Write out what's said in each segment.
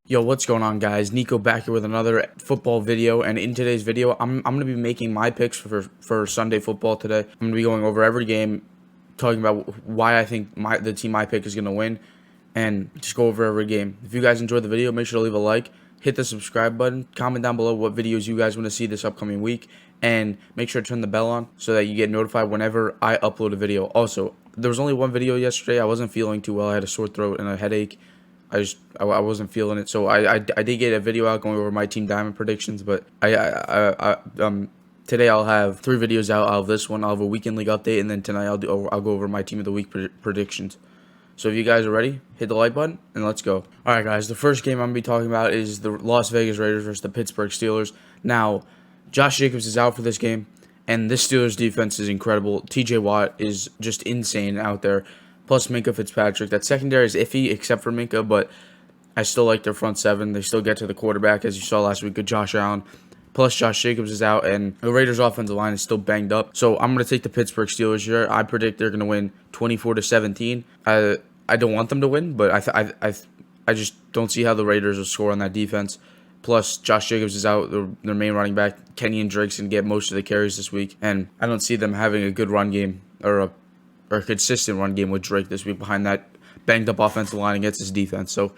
Yo, what's going on, guys? Nico back here with another football video, and in today's video, I'm gonna be making my picks for Sunday football today. I'm gonna be going over every game, talking about why I think the team I pick is gonna win, and just go over every game. If you guys enjoyed the video, make sure to leave a like, hit the subscribe button, comment down below what videos you guys want to see this upcoming week, and make sure to turn the bell on so that you get notified whenever I upload a video. Also, there was only one video yesterday. I wasn't feeling too well. I had a sore throat and a headache. I wasn't feeling it, so I did get a video out going over my Team Diamond predictions, but today I'll have 3 videos out. I'll have this one, I'll have a weekend league update, and then tonight I'll go over my Team of the Week predictions. So if you guys are ready, hit the like button and let's go. All right, guys, the first game I'm gonna be talking about is the Las Vegas Raiders versus the Pittsburgh Steelers. Now, Josh Jacobs is out for this game, and this Steelers defense is incredible. TJ Watt is just insane out there. Plus Minkah Fitzpatrick. That secondary is iffy except for Minkah, but I still like their front seven. They still get to the quarterback, as you saw last week with Josh Allen. Plus Josh Jacobs is out, and the Raiders' offensive line is still banged up. So I'm going to take the Pittsburgh Steelers here. I predict they're going to win 24-17. I don't want them to win, but I just don't see how the Raiders will score on that defense. Plus, Josh Jacobs is out, their main running back. Kenyon Drake's going to get most of the carries this week, and I don't see them having a good run game or a consistent run game with Drake this week behind that banged-up offensive line against his defense. So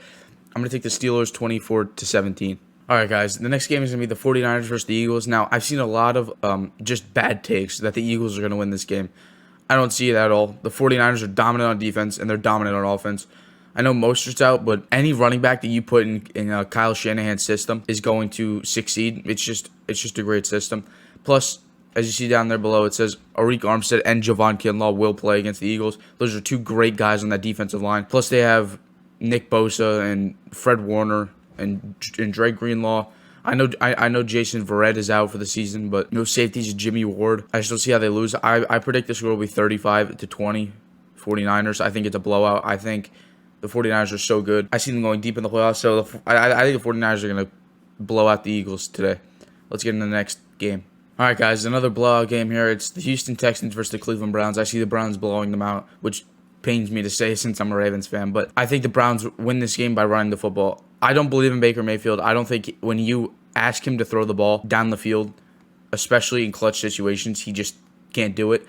I'm going to take the Steelers 24-17. All right, guys, the next game is going to be the 49ers versus the Eagles. Now, I've seen a lot of just bad takes that the Eagles are going to win this game. I don't see it at all. The 49ers are dominant on defense, and they're dominant on offense. I know Mostert's out, but any running back that you put in Kyle Shanahan's system is going to succeed. It's just a great system. Plus, as you see down there below, it says Arik Armstead and Javon Kinlaw will play against the Eagles. Those are 2 great guys on that defensive line. Plus, they have Nick Bosa and Fred Warner and Drake Greenlaw. I know Jason Verrett is out for the season, but no safeties, Jimmy Ward. I still see how they lose. I predict this will be 35-20 49ers. I think it's a blowout. I think the 49ers are so good. I see them going deep in the playoffs, so I think the 49ers are going to blow out the Eagles today. Let's get into the next game. All right, guys, another blowout game here. It's the Houston Texans versus the Cleveland Browns. I see the Browns blowing them out, which pains me to say since I'm a Ravens fan, but I think the Browns win this game by running the football. I don't believe in Baker Mayfield. I don't think when you ask him to throw the ball down the field, especially in clutch situations, he just can't do it.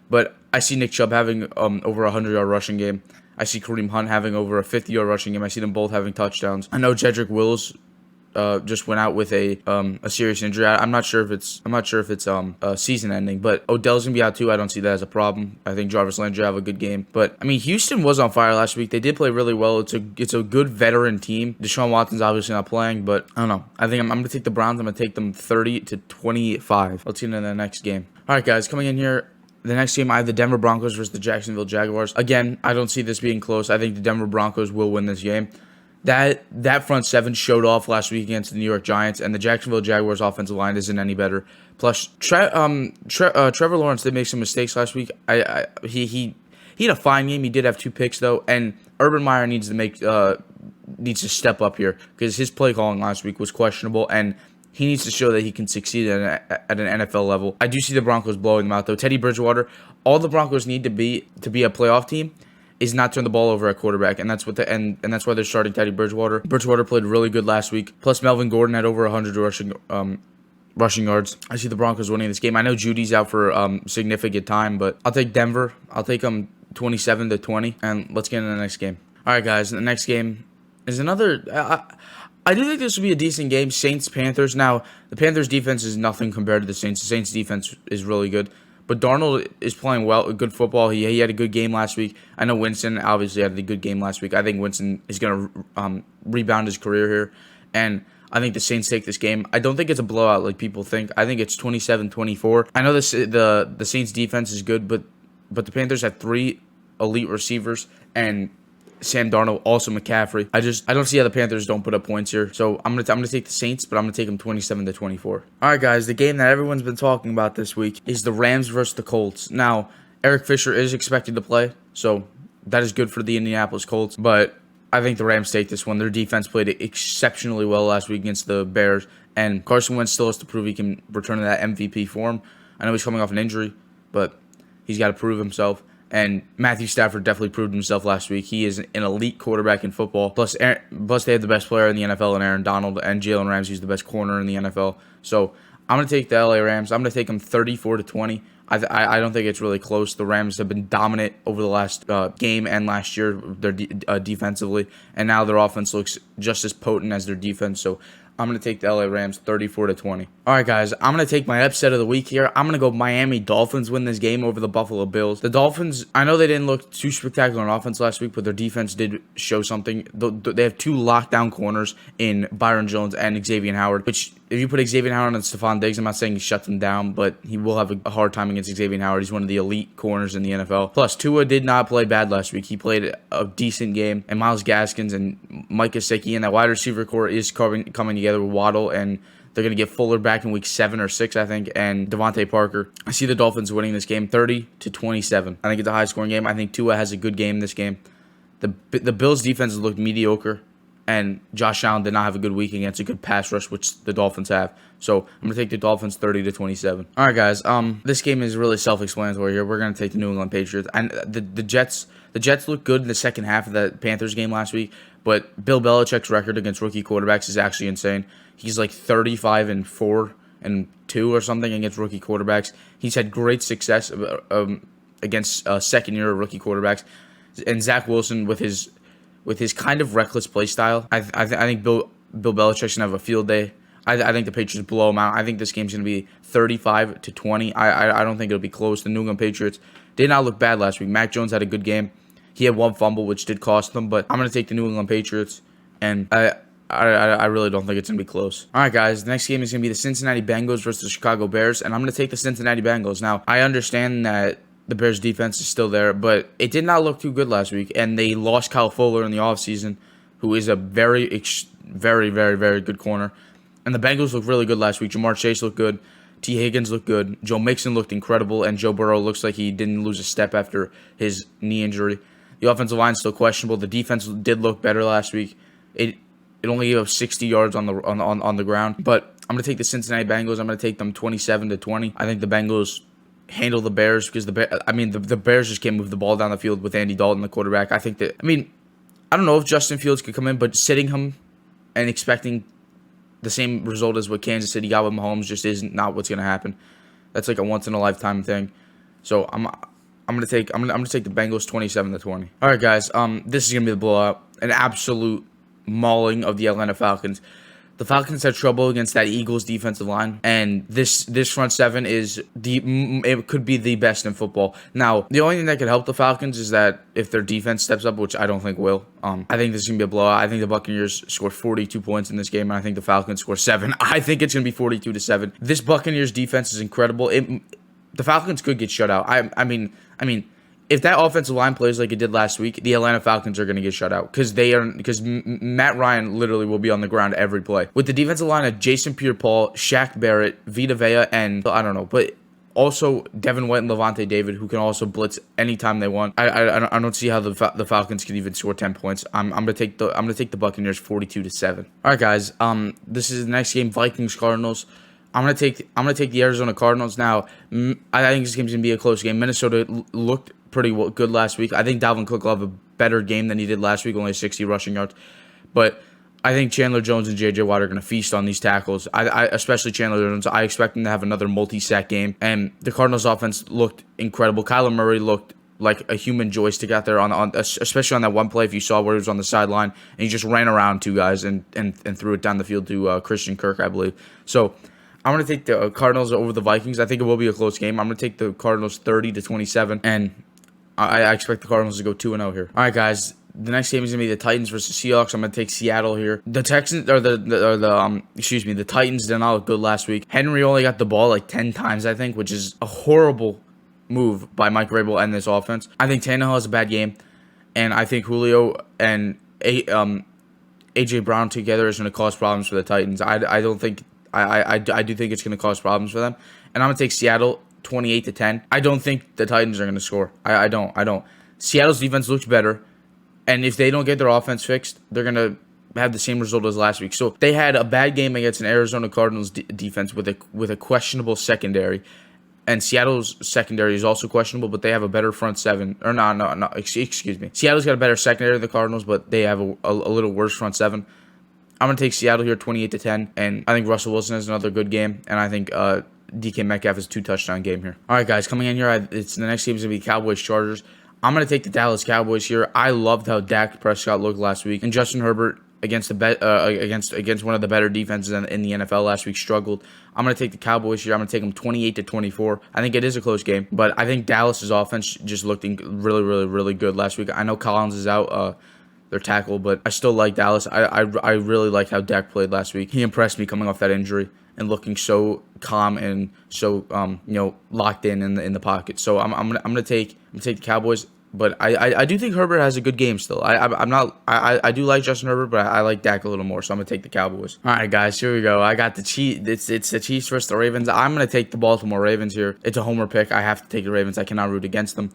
But I see Nick Chubb having over a 100-yard rushing game. I see Kareem Hunt having over a 50-yard rushing game. I see them both having touchdowns. I know Jedrick Wills just went out with a serious injury. I'm not sure if it's season ending, but Odell's gonna be out too. I don't see that as a problem. I think Jarvis Landry have a good game, but I mean Houston was on fire last week. They did play really well. It's a good veteran team. Deshaun Watson's obviously not playing, but I don't know. I think I'm gonna take the Browns. I'm gonna take them 30-25. Let's get into the next game. All right, guys, coming in here. The next game, I have the Denver Broncos versus the Jacksonville Jaguars. Again, I don't see this being close. I think the Denver Broncos will win this game. That front seven showed off last week against the New York Giants, and the Jacksonville Jaguars offensive line isn't any better. Plus, Trevor Lawrence did make some mistakes last week. He had a fine game. He did have 2 picks though, and Urban Meyer needs to step up here because his play calling last week was questionable, and he needs to show that he can succeed at an NFL level. I do see the Broncos blowing them out though. Teddy Bridgewater, all the Broncos need to be a playoff team is not turn the ball over at quarterback, and that's why they're starting Teddy Bridgewater. Bridgewater played really good last week. Plus, Melvin Gordon had over 100 rushing yards. I see the Broncos winning this game. I know Judy's out for significant time, but I'll take Denver. I'll take them 27-20, and let's get into the next game. All right, guys, the next game is another. I do think this will be a decent game. Saints-Panthers. Now, the Panthers' defense is nothing compared to the Saints. The Saints' defense is really good. But Darnold is playing well, good football. He had a good game last week. I know Winston obviously had a good game last week. I think Winston is going to rebound his career here. And I think the Saints take this game. I don't think it's a blowout like people think. I think it's 27-24. I know the Saints defense is good, but the Panthers have 3 elite receivers and Sam Darnold, also McCaffrey. I don't see how the Panthers don't put up points here. So I'm gonna take the Saints, but I'm gonna take them 27-24. All right, guys, the game that everyone's been talking about this week is the Rams versus the Colts. Now, Eric Fisher is expected to play, so that is good for the Indianapolis Colts. But I think the Rams take this one. Their defense played exceptionally well last week against the Bears, and Carson Wentz still has to prove he can return to that MVP form. I know he's coming off an injury, but he's got to prove himself. And Matthew Stafford definitely proved himself last week. He is an elite quarterback in football. Plus they have the best player in the NFL in Aaron Donald, and Jalen Ramsey's the best corner in the NFL. So I'm going to take the LA Rams. I'm going to take them 34-20. I don't think it's really close. The Rams have been dominant over the last game and last year defensively, and now their offense looks just as potent as their defense. So I'm going to take the LA Rams 34-20. All right, guys, I'm going to take my upset of the week here. I'm going to go Miami Dolphins win this game over the Buffalo Bills. The Dolphins, I know they didn't look too spectacular on offense last week, but their defense did show something. They have two lockdown corners in Byron Jones and Xavier Howard, which if you put Xavier Howard and Stephon Diggs, I'm not saying he shuts them down, but he will have a hard time against Xavier Howard. He's one of the elite corners in the NFL. Plus, Tua did not play bad last week. He played a decent game, and Myles Gaskins and Mike Gesicki and that wide receiver core is coming together with Waddle, and they're going to get Fuller back in week 7 or 6, I think, and Devontae Parker. I see the Dolphins winning this game 30-27. I think it's a high-scoring game. I think Tua has a good game this game. The Bills' defense looked mediocre, and Josh Allen did not have a good week against a good pass rush, which the Dolphins have. So I'm going to take the Dolphins 30-27. All right, guys. This game is really self-explanatory here. We're going to take the New England Patriots. And the Jets looked good in the second half of the Panthers game last week, but Bill Belichick's record against rookie quarterbacks is actually insane. He's like 35-4-2 or something against rookie quarterbacks. He's had great success against second-year rookie quarterbacks. And Zach Wilson with his kind of reckless play style, I think Bill Belichick's gonna have a field day. I think the Patriots blow them out. I think this game's gonna be 35-20. I don't think it'll be close. The New England Patriots did not look bad last week. Mac Jones had a good game. He had one fumble, which did cost them, but I'm gonna take the New England Patriots, and I really don't think it's gonna be close. All right, guys. The next game is gonna be the Cincinnati Bengals versus the Chicago Bears, and I'm gonna take the Cincinnati Bengals. Now, I understand that the Bears' defense is still there, but it did not look too good last week, and they lost Kyle Fuller in the offseason, who is a very, very, very, very good corner. And the Bengals looked really good last week. Jamar Chase looked good. T. Higgins looked good. Joe Mixon looked incredible, and Joe Burrow looks like he didn't lose a step after his knee injury. The offensive line is still questionable. The defense did look better last week. It only gave up 60 yards on the ground, but I'm going to take the Cincinnati Bengals. I'm going to take them 27-20. I think the Bengals handle the Bears because the Bears just can't move the ball down the field with Andy Dalton, the quarterback. I don't know if Justin Fields could come in, but sitting him and expecting the same result as what Kansas City got with Mahomes just is not what's going to happen. That's like a once in a lifetime thing. So I'm gonna take the Bengals 27-20. All right, guys. This is gonna be the blowout, an absolute mauling of the Atlanta Falcons. The Falcons had trouble against that Eagles defensive line, and this front seven it could be the best in football. Now, the only thing that could help the Falcons is that if their defense steps up, which I don't think will, I think this is gonna be a blowout. I think the Buccaneers score 42 points in this game, and I think the Falcons score 7. I think it's gonna be 42-7. This Buccaneers defense is incredible. The Falcons could get shut out. I mean, if that offensive line plays like it did last week, the Atlanta Falcons are going to get shut out because Matt Ryan literally will be on the ground every play. With the defensive line of Jason Pierre-Paul, Shaq Barrett, Vita Vea, and I don't know, but also Devin White and Levante David, who can also blitz anytime they want. I don't see how the Falcons can even score 10 points. I'm gonna take the Buccaneers 42-7. All right, guys. This is the next game, Vikings Cardinals. I'm gonna take the Arizona Cardinals. Now, I think this game's gonna be a close game. Minnesota looked pretty good last week. I think Dalvin Cook will have a better game than he did last week, only 60 rushing yards. But I think Chandler Jones and J.J. Watt are going to feast on these tackles. Especially Chandler Jones. I expect him to have another multi-sack game. And the Cardinals' offense looked incredible. Kyler Murray looked like a human joystick out there, especially on that one play if you saw where he was on the sideline. And he just ran around two guys and threw it down the field to Christian Kirk, I believe. So I'm going to take the Cardinals over the Vikings. I think it will be a close game. I'm going to take the Cardinals 30-27. And I expect the Cardinals to go 2-0 here. All right, guys. The next game is going to be the Titans versus Seahawks. I'm going to take Seattle here. The Texans, or the Titans did not look good last week. Henry only got the ball like 10 times, I think, which is a horrible move by Mike Vrabel and this offense. I think Tannehill has a bad game, and I think Julio and A.J. Brown together is going to cause problems for the Titans. I do think it's going to cause problems for them, and I'm going to take Seattle 28-10. I don't think the Titans are going to score. I don't. Seattle's defense looks better, and if they don't get their offense fixed, they're going to have the same result as last week. So they had a bad game against an Arizona Cardinals defense with a questionable secondary, And Seattle's secondary is also questionable, but they have a better front seven. Or no, excuse me. Seattle's got a better secondary than the Cardinals, but they have a little worse front seven. I'm going to take Seattle here 28-10, and I think Russell Wilson has another good game, and I think DK Metcalf is a 2-touchdown game here. All right, guys, coming in here, the next game is going to be Cowboys Chargers. I'm going to take the Dallas Cowboys here. I loved how Dak Prescott looked last week, and Justin Herbert against one of the better defenses in the NFL last week struggled. I'm going to take the Cowboys here. I'm going to take them 28-24. I think it is a close game, but I think Dallas's offense just looked really, really, really good last week. I know Collins is out, their tackle, but I still like Dallas. I really liked how Dak played last week. He impressed me coming off that injury and looking so calm and so locked in the pocket. So I'm gonna take the Cowboys. But I do think Herbert has a good game still. I do like Justin Herbert, but I like Dak a little more, so I'm gonna take the Cowboys. All right, guys, here we go. I got the Chiefs. It's the Chiefs versus the Ravens. I'm gonna take the Baltimore Ravens here. It's a homer pick. I have to take the Ravens. I cannot root against them.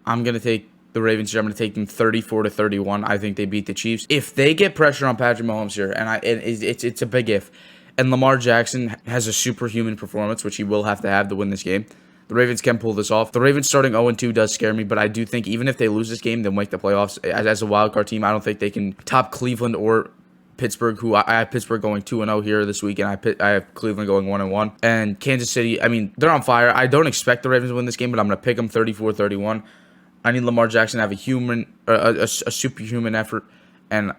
I'm gonna take the Ravens here. I'm gonna take them 34-31. I think they beat the Chiefs if they get pressure on Patrick Mahomes here, and it's a big if. And Lamar Jackson has a superhuman performance, which he will have to win this game. The Ravens can pull this off. The Ravens starting 0-2 does scare me, but I do think even if they lose this game, they'll make the playoffs. As a wildcard team, I don't think they can top Cleveland or Pittsburgh, who I have Pittsburgh going 2-0 here this week, and I have Cleveland going 1-1. And Kansas City, I mean, they're on fire. I don't expect the Ravens to win this game, but I'm going to pick them 34-31. I need Lamar Jackson to have a superhuman effort, and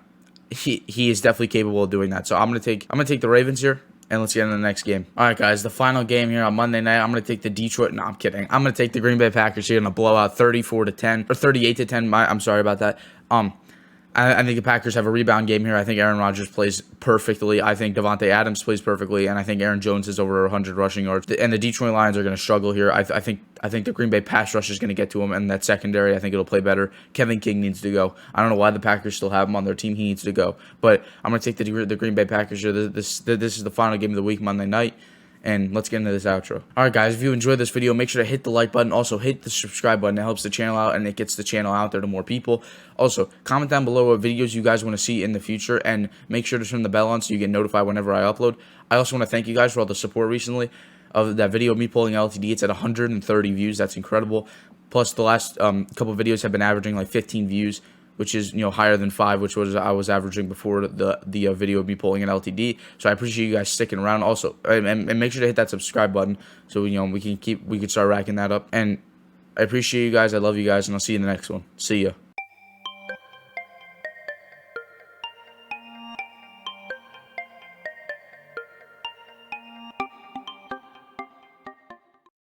he is definitely capable of doing that. So I'm gonna take the Ravens here, and let's get into the next game. All right, guys, the final game here on Monday night. I'm gonna take the Detroit. No, I'm kidding. I'm gonna take the Green Bay Packers here in a blowout, 34-10 or 38-10. I'm sorry about that. I think the Packers have a rebound game here. I think Aaron Rodgers plays perfectly. I think Devontae Adams plays perfectly, and I think Aaron Jones is over 100 rushing yards. And the Detroit Lions are going to struggle here. I think the Green Bay pass rush is going to get to him, and that secondary, I think it'll play better. Kevin King needs to go. I don't know why the Packers still have him on their team. He needs to go. But I'm going to take the Green Bay Packers here. This is the final game of the week, Monday night. And let's get into this outro. All right, guys, if you enjoyed this video, make sure to hit the like button. Also, hit the subscribe button. It helps the channel out, and it gets the channel out there to more people. Also, comment down below what videos you guys want to see in the future, and make sure to turn the bell on so you get notified whenever I upload. I also want to thank you guys for all the support recently of that video of me pulling LTD. It's at 130 views. That's incredible. Plus, the last couple videos have been averaging like 15 views, which is higher than 5, which was I was averaging before the video of me pulling an LTD. So I appreciate you guys sticking around. Also, and make sure to hit that subscribe button so we can start racking that up. And I appreciate you guys. I love you guys, and I'll see you in the next one. See ya.